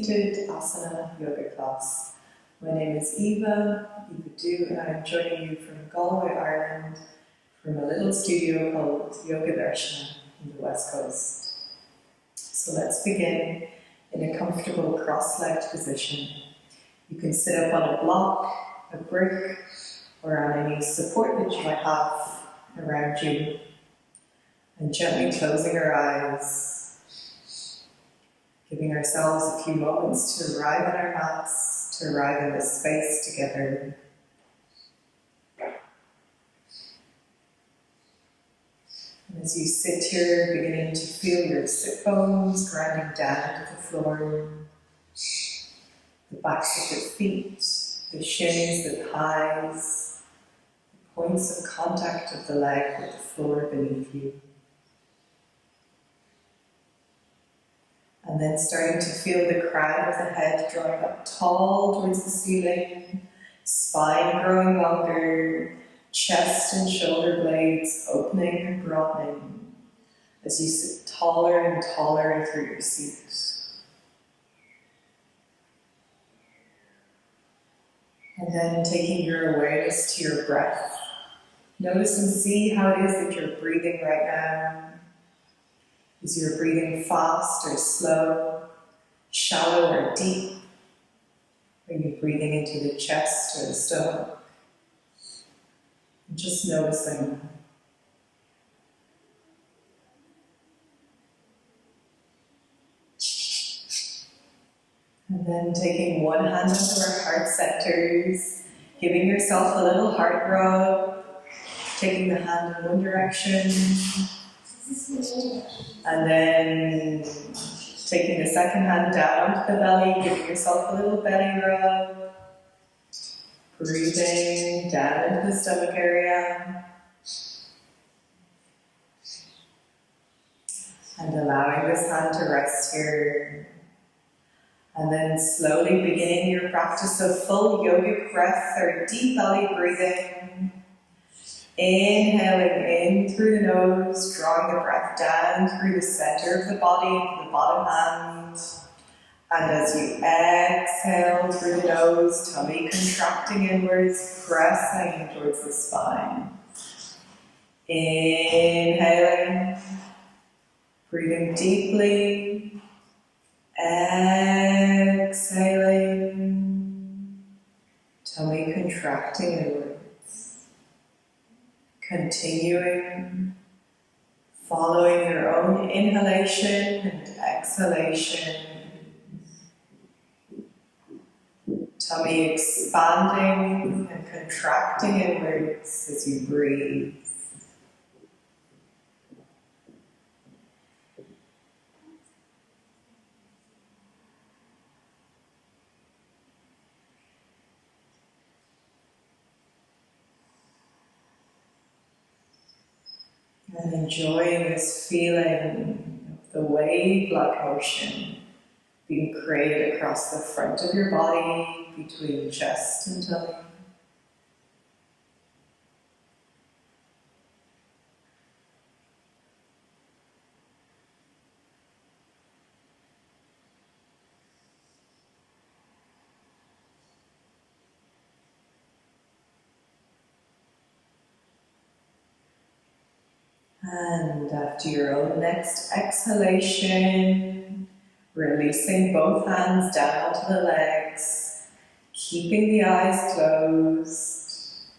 seated Asana yoga class. My name is Eva Du, and I'm joining you from Galway, Ireland, from a little studio called Yoga Darsana in the West Coast. So let's begin in a comfortable cross-legged position. You can sit up on a block, a brick, or on any support that you might have around you, and gently closing our eyes, giving ourselves a few moments to arrive on our mats, to arrive in this space together. And as you sit here, beginning to feel your sit bones grinding down to the floor, the backs of your feet, the shins, the thighs, the points of contact of the leg with the floor beneath you. And then starting to feel the crown of the head drawing up tall towards the ceiling, spine growing longer, chest and shoulder blades opening and broadening as you sit taller and taller through your seat. And then taking your awareness to your breath. Notice and see how it is that you're breathing right now. Is your breathing fast or slow, shallow or deep? Are you breathing into the chest or the stomach? And just noticing. And then taking one hand into our heart centers, giving yourself a little heart rub, taking the hand in one direction, and then taking the second hand down to the belly, giving yourself a little belly rub, breathing down into the stomach area, and allowing this hand to rest here. And then slowly beginning your practice of full yogic breath or deep belly breathing. Inhaling in through the nose, drawing the breath down through the center of the body, the bottom hand. And as you exhale through the nose, tummy contracting inwards, pressing towards the spine. Inhaling, breathing deeply. Exhaling, tummy contracting inwards. Continuing, following your own inhalation and exhalation. Tummy expanding and contracting inwards as you breathe. And enjoying this feeling of the wave-like motion being created across the front of your body, between chest and tummy. And after your own next exhalation, releasing both hands down to the legs, keeping the eyes closed,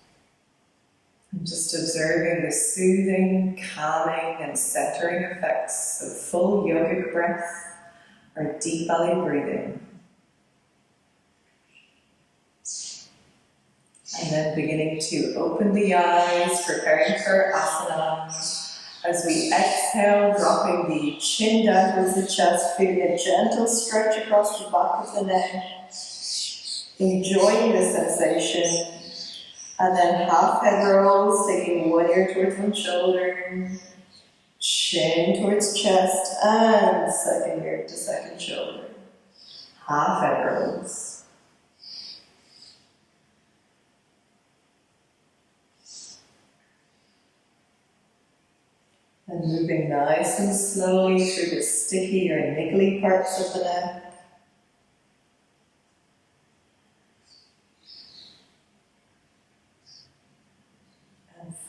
and just observing the soothing, calming, and centering effects of full yogic breath or deep belly breathing. And then beginning to open the eyes, preparing for Asana. As we exhale, dropping the chin down towards the chest, feeling a gentle stretch across the back of the neck. Enjoying the sensation. And then half head rolls, taking one ear towards one shoulder, chin towards chest, and second ear to second shoulder. Half head rolls. And moving nice and slowly through the sticky or niggly parts of the neck.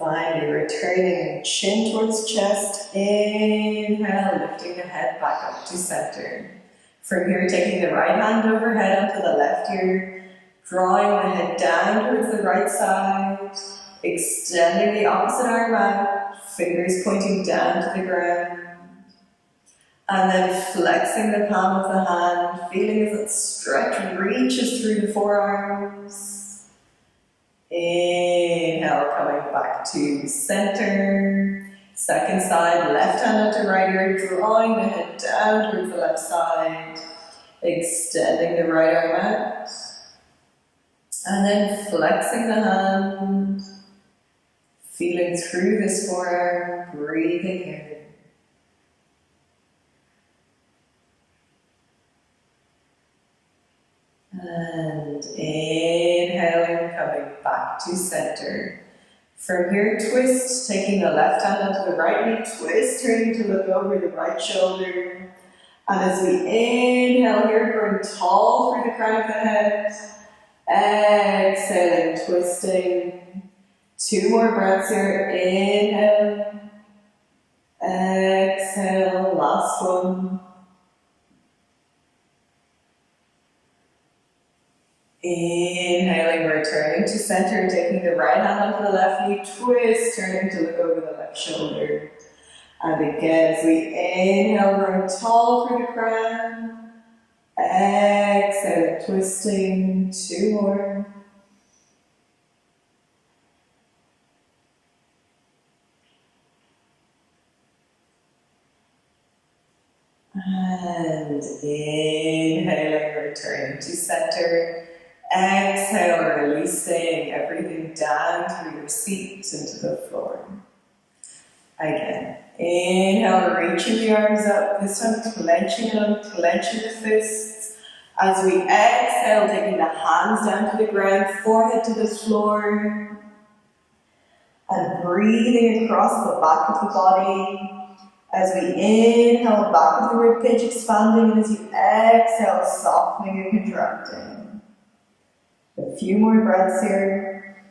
Finally, returning chin towards chest. Inhale, lifting the head back up to center. From here, taking the right hand overhead onto the left ear, drawing the head down towards the right side, extending the opposite arm out, fingers pointing down to the ground. And then flexing the palm of the hand, feeling as that stretch reaches through the forearms. Inhale, coming back to center. Second side, left hand onto right ear, drawing the head down towards the left side. Extending the right arm out. And then flexing the hand. Feeling through this forearm, breathing in. And inhaling, coming back to center. From here, twist, taking the left hand onto the right knee, twist, turning to look over the right shoulder. And as we inhale here, growing tall through the crown of the head. Exhaling, twisting. 2 more breaths here. Inhale. Exhale, last one. Inhaling, returning to center, taking the right hand onto the left knee, twist, turning to look over the left shoulder. And again, as we inhale, growing tall through the crown. Exhale, twisting, 2 more. And inhaling, returning to center. Exhale, releasing everything down through your seat into the floor. Again, inhale, reaching the arms up. This one, clenching and unclenching the fists. As we exhale, taking the hands down to the ground, forehead to the floor. And breathing across the back of the body. As we inhale, back of the ribcage expanding, and as you exhale, softening and contracting. A few more breaths here.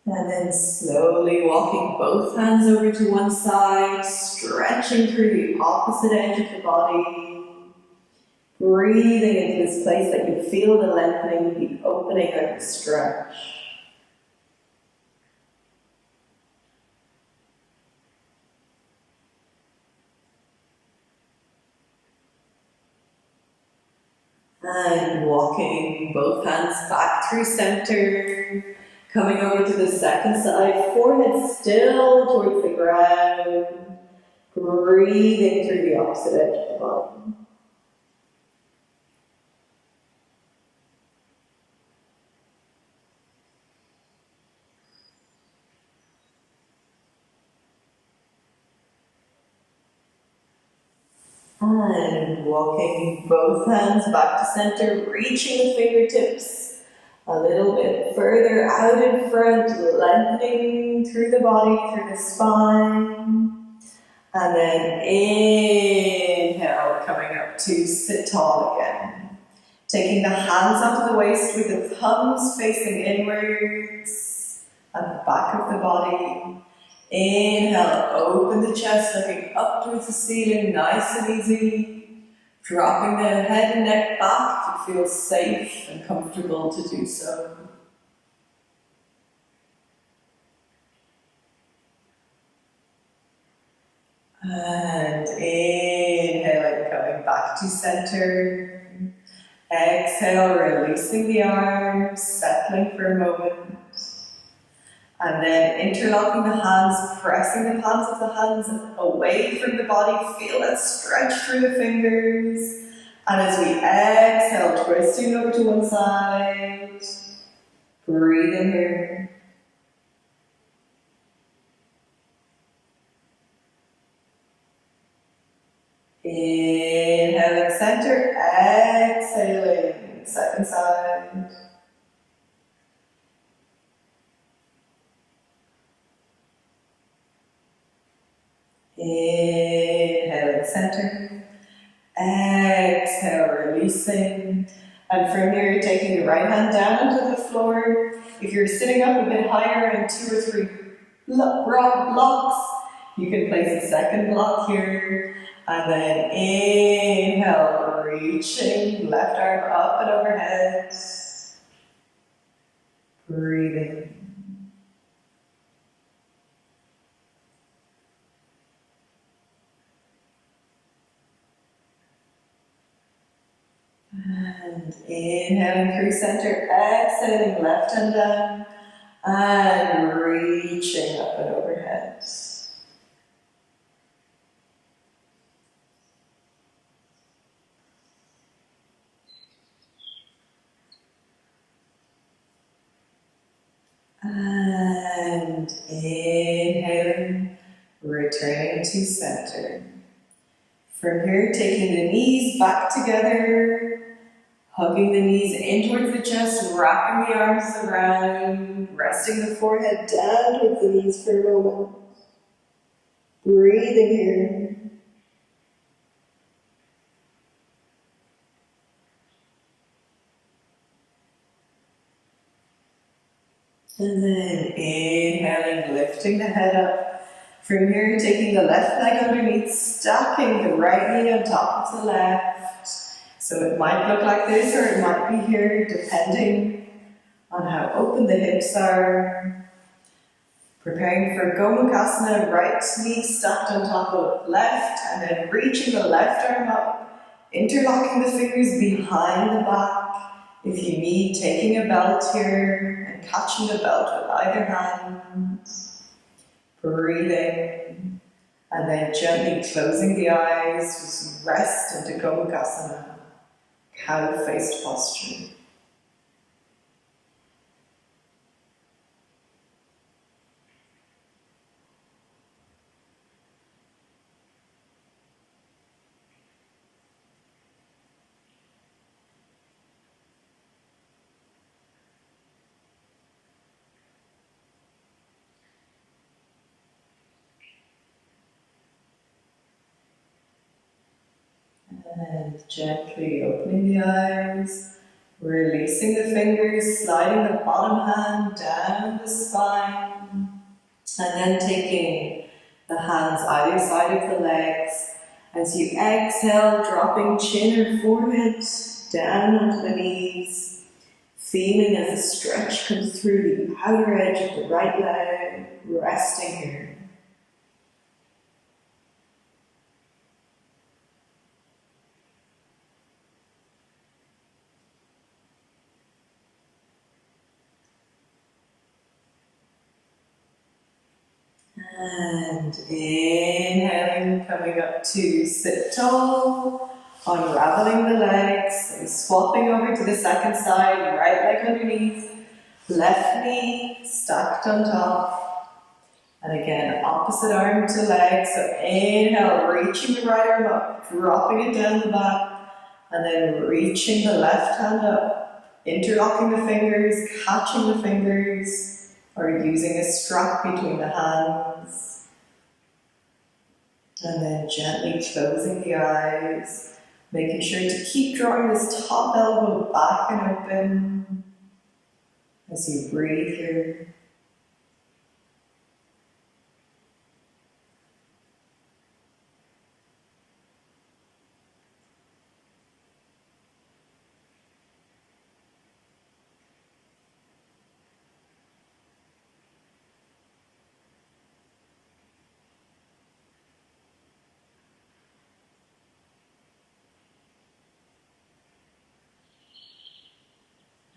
And then slowly walking both hands over to one side, stretching through the opposite edge of the body. Breathing into this place that you feel the lengthening, the opening of the stretch. And walking both hands back through center. Coming over to the second side, forehead still towards the ground. Breathing through the opposite edge of the body. And walking both hands back to center, reaching the fingertips a little bit further out in front, lengthening through the body, through the spine. And then inhale, coming up to sit tall again. Taking the hands onto the waist with the thumbs facing inwards at the back of the body. Inhale, open the chest, looking up towards the ceiling, nice and easy. Dropping the head and neck back if it feels safe and comfortable to do so. And inhaling, coming back to center. Exhale, releasing the arms, settling for a moment. And then interlocking the hands, pressing the palms of the hands away from the body. Feel that stretch through the fingers. And as we exhale, twisting over to one side. Breathe in here. Inhaling center, exhaling second side. Inhaling center. Exhale, releasing. And from here, taking the right hand down onto the floor. If you're sitting up a bit higher and 2 or 3 blocks, you can place a second block here. And then inhale, reaching, left arm up and overhead. Breathing. And inhaling through center, exhaling left hand down, and reaching up and overhead. And inhaling, returning to center. From here, taking the knees back together, hugging the knees in towards the chest, wrapping the arms around, resting the forehead down towards the knees for a moment. Breathing here. And then inhaling, lifting the head up. From here, taking the left leg underneath, stacking the right knee on top of the left. So it might look like this, or it might be here, depending on how open the hips are. Preparing for Gomukhasana, right knee stacked on top of left, and then reaching the left arm up, interlocking the fingers behind the back. If you need, taking a belt here and catching the belt with either hand. Breathing, and then gently closing the eyes, just rest into Gomukhasana, cow-faced posture. And gently opening the eyes, releasing the fingers, sliding the bottom hand down the spine, and then taking the hands either side of the legs. As you exhale, dropping chin or forehead down onto the knees, feeling as the stretch comes through the outer edge of the right leg, resting here. And inhaling, coming up to sit tall, unraveling the legs, and swapping over to the second side, right leg underneath, left knee stacked on top. And again, opposite arm to leg, so inhale, reaching the right arm up, dropping it down the back, and then reaching the left hand up, interlocking the fingers, catching the fingers, or using a strap between the hands. And then gently closing the eyes, making sure to keep drawing this top elbow back and open as you breathe here.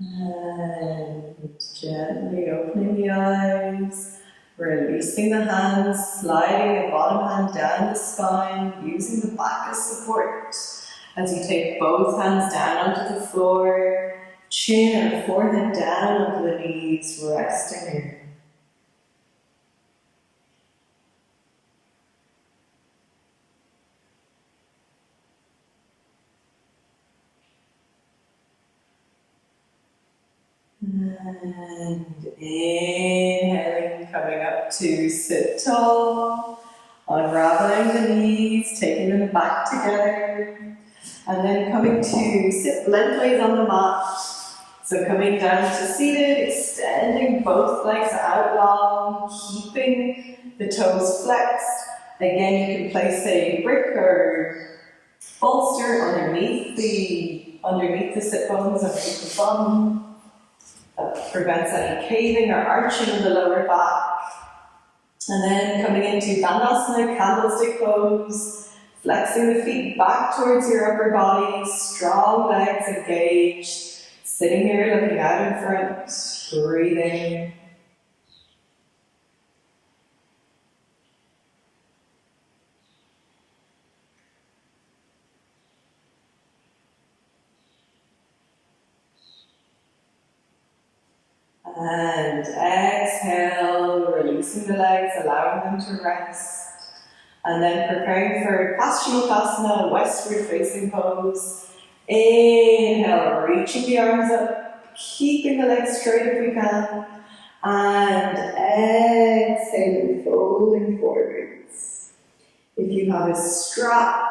And gently opening the eyes, releasing the hands, sliding the bottom hand down the spine, using the back as support. As you take both hands down onto the floor, chin or forehead down onto the knees, resting here. And inhaling, coming up to sit tall, Unraveling the knees, taking them back together. And then coming to sit lengthways on the mat. So coming down to seated, extending both legs out long, keeping the toes flexed. Again, you can place a brick or bolster underneath the sit bones, underneath the bum. That prevents any caving or arching of the lower back. And then coming into Dandasana, candlestick pose, flexing the feet back towards your upper body, strong legs engaged. Sitting here, looking out in front, breathing. And exhale, releasing the legs, allowing them to rest. And then preparing for Paschimottanasana, westward facing pose. Inhale, reaching the arms up, keeping the legs straight if we can. And exhaling, folding forwards. If you have a strap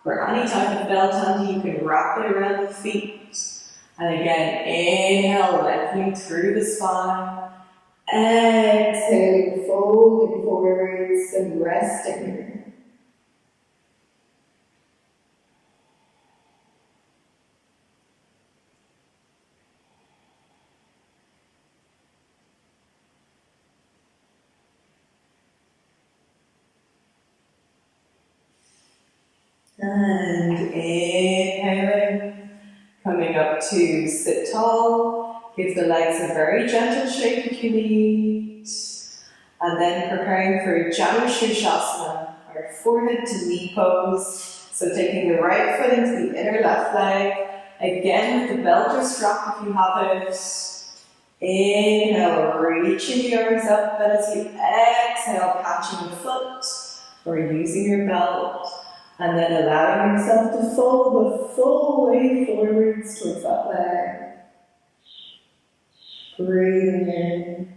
or any type of belt handy, you can wrap it around the feet. And again, inhale, lengthening through the spine. Exhaling, folding forwards and resting here. And inhaling, coming up to sit tall. Give the legs a very gentle shake if you need. And then preparing for Janushirshasana, or forehead to knee pose. So taking the right foot into the inner left leg. Again with the belt or strap if you have it. Inhale, reaching the arms up, and as you exhale, catching the foot or using your belt. And then allowing yourself to fold the full way forwards towards that leg. Breathing in.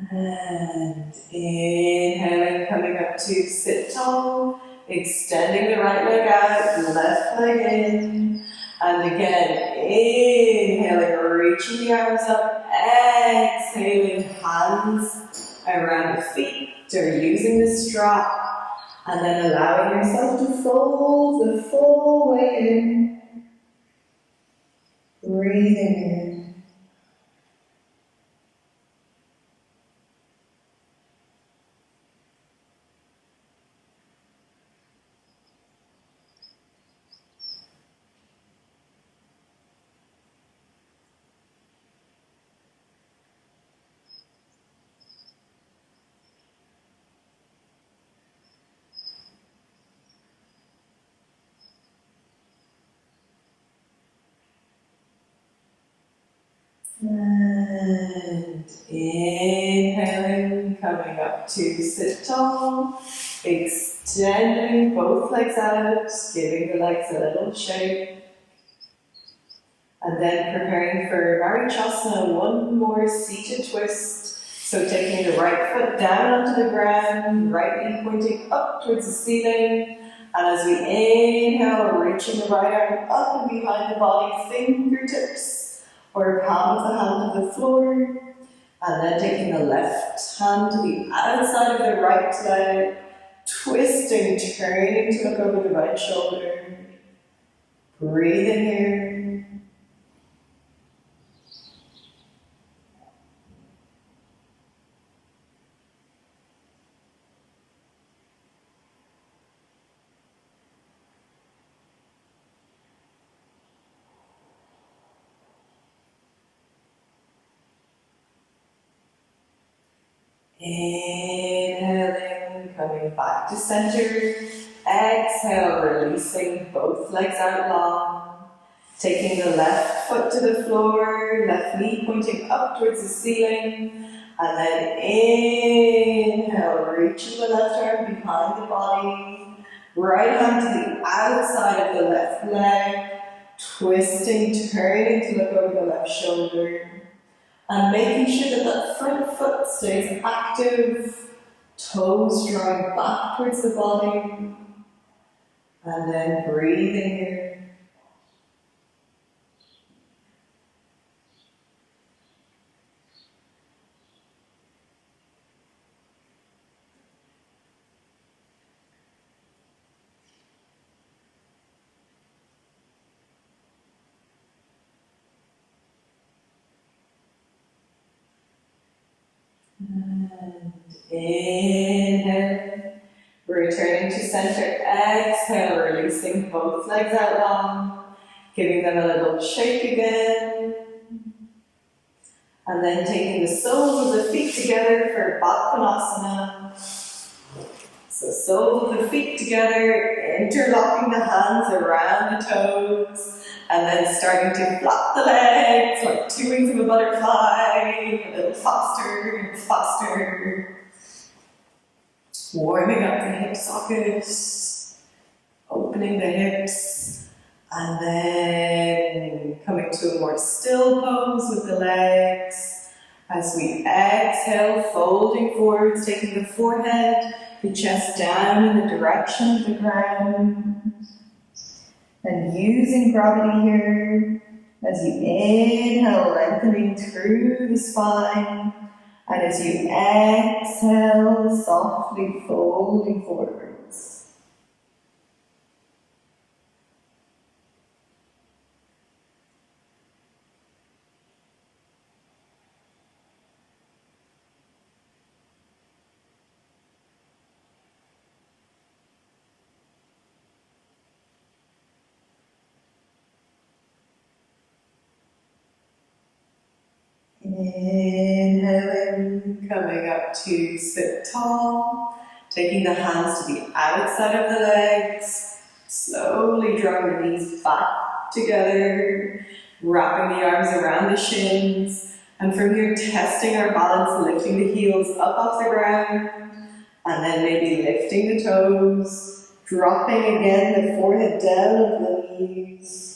And inhaling, coming up to sit tall, extending the right leg out, left leg in. And again, inhaling, reaching the arms up, exhaling, hands around the feet or using the strap. And then allowing yourself to fold the full way in. Breathing in. And inhaling, coming up to sit tall, extending both legs out, giving the legs a little shake. And then preparing for Marichasana, one more seated twist. So taking the right foot down onto the ground, right knee pointing up towards the ceiling. And as we inhale, reaching the right arm up and behind the body, fingertips or palm of the hand to the floor, and then taking the left hand to the outside of the right leg, twisting, turning to look over the right shoulder. Breathe in here. Inhaling, coming back to center. Exhale, releasing both legs out long. Taking the left foot to the floor, left knee pointing up towards the ceiling, and then inhale, reaching the left arm behind the body, right hand to the outside of the left leg, twisting, turning to look over the left shoulder, and making sure that that front foot stays active, toes drawing back towards the body, and then breathing here. And inhale, returning to center, exhale, releasing both legs out long, giving them a little shake again. And then taking the soles of the feet together for Baddhanasana. So soles of the feet together, interlocking the hands around the toes, and then starting to flap the legs like two wings of a butterfly, a little faster, faster. Warming up the hip sockets, opening the hips, and then coming to a more still pose with the legs. As we exhale, folding forwards, taking the forehead, the chest down in the direction of the ground. And using gravity here, as you inhale, lengthening through the spine, and as you exhale, softly folding forwards. Inhaling, coming up to sit tall, taking the hands to the outside of the legs, slowly drawing the knees back together, wrapping the arms around the shins, and from here testing our balance, lifting the heels up off the ground, and then maybe lifting the toes, dropping again the forehead down on the knees.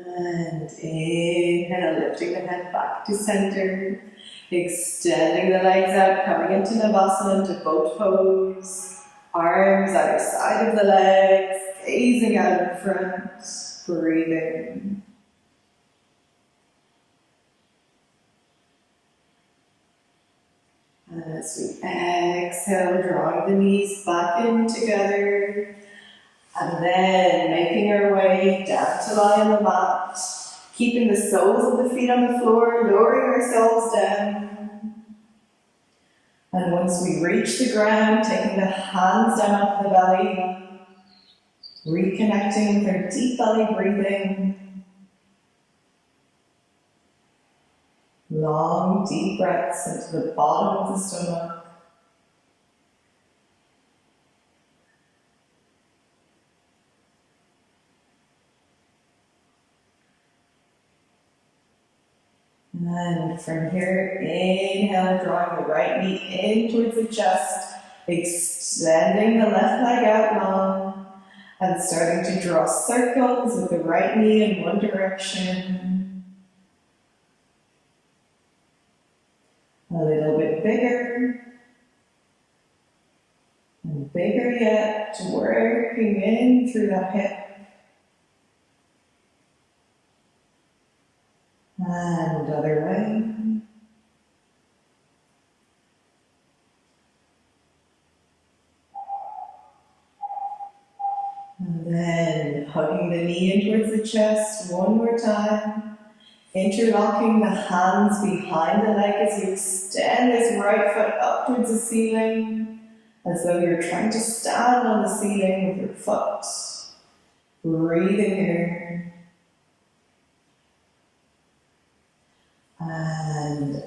And inhale, lifting the head back to center, extending the legs out, coming into Navasana, into boat pose, arms either side of the legs, gazing out in front, breathing. And as we exhale, drawing the knees back in together, and then making our way down to lie on the mat, keeping the soles of the feet on the floor, lowering ourselves down. And once we reach the ground, taking the hands down off the belly, reconnecting with our deep belly breathing. Long, deep breaths into the bottom of the stomach. And from here, inhale, drawing the right knee in towards the chest, extending the left leg out long, and starting to draw circles with the right knee in one direction. A little bit bigger, and bigger yet, working in through the hip. And other way. And then hugging the knee in towards the chest one more time. Interlocking the hands behind the leg as you extend this right foot up towards the ceiling, as though you're trying to stand on the ceiling with your foot. Breathing here. And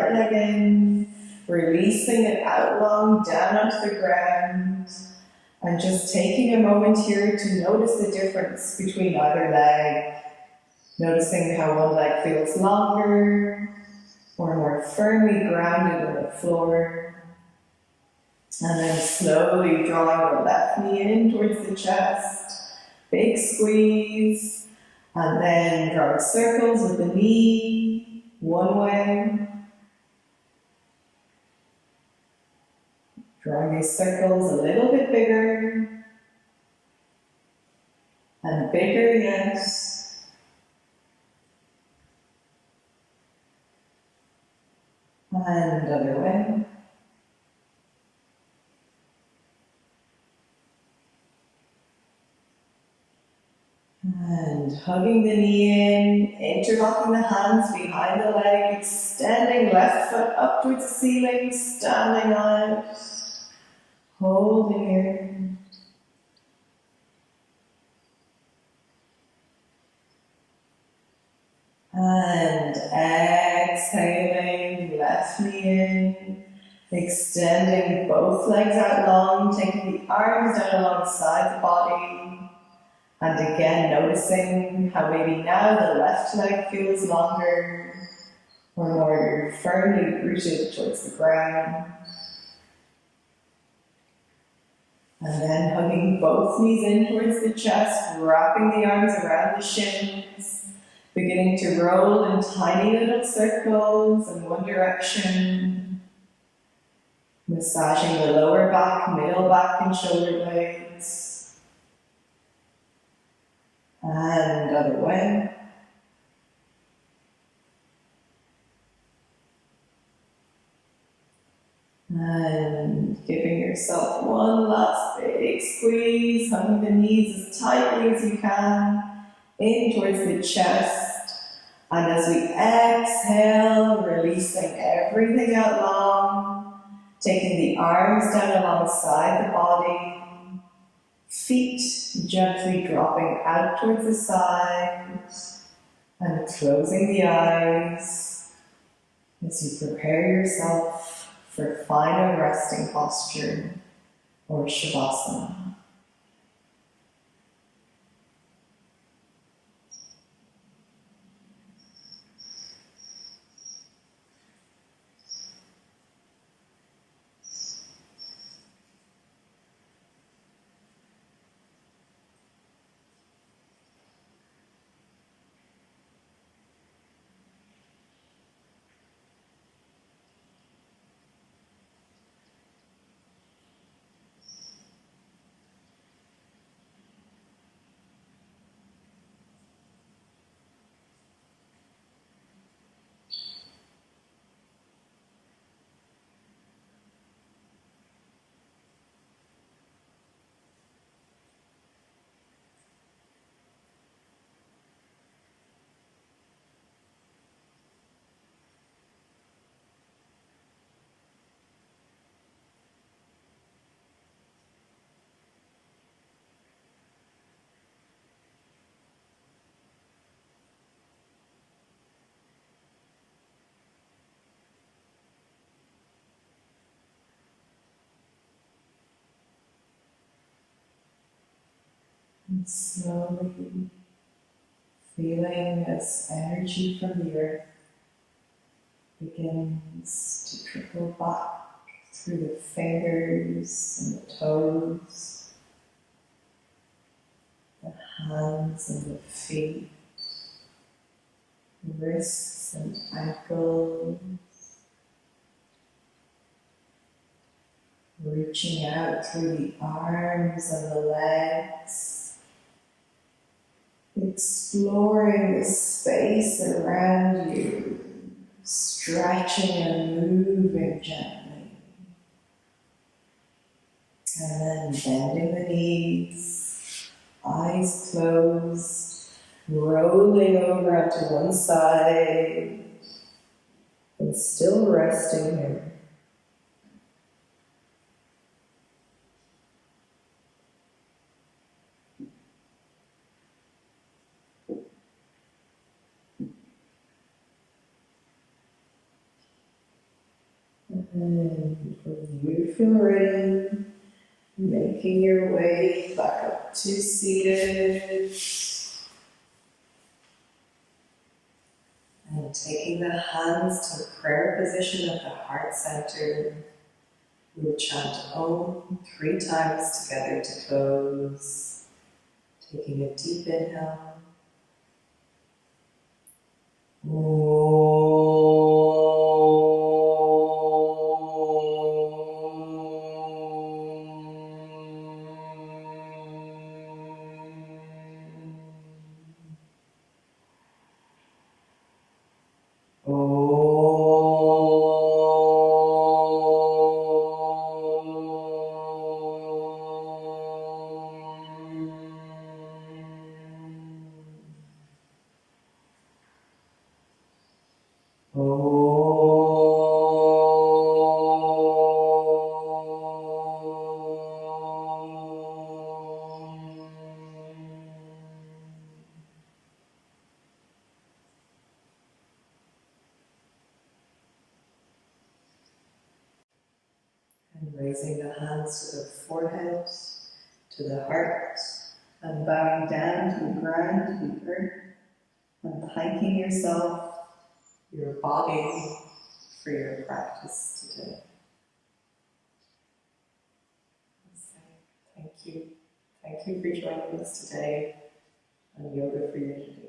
right leg in, releasing it out long down onto the ground, and just taking a moment here to notice the difference between either leg, noticing how one leg feels longer or more firmly grounded on the floor, and then slowly drawing the left knee in towards the chest, big squeeze, and then drawing circles with the knee one way, drawing these circles a little bit bigger and bigger yet, and other way. And hugging the knee in, interlocking the hands behind the leg, extending left foot up towards the ceiling, standing on it, holding here. And exhaling, left knee in, extending both legs out long, taking the arms down alongside the body. And again, noticing how maybe now the left leg feels longer or more firmly rooted towards the ground. And then hugging both knees in towards the chest, wrapping the arms around the shins, beginning to roll in tiny little circles in one direction, massaging the lower back, middle back, and shoulder blades. And other way. And giving yourself one last big squeeze, hugging the knees as tightly as you can, in towards the chest. And as we exhale, releasing everything out long, taking the arms down alongside the body, feet gently dropping out towards the sides, and closing the eyes as you prepare yourself for final resting posture or Shavasana. And slowly feeling as energy from the earth begins to trickle back through the fingers and the toes, the hands and the feet, wrists and ankles, reaching out through the arms and the legs, exploring the space around you, stretching and moving gently. And then bending the knees, eyes closed, rolling over onto one side, and still resting here. And when you feel ready, making your way back up to seated. And taking the hands to a prayer position at the heart center. We'll chant Om 3 times together to close. Taking a deep inhale. And raising the hands to the forehead, to the heart, and bowing down to the ground, to the earth, and thanking yourself, your body, for your practice today. Thank you. Thank you for joining us today on Yoga for Unity.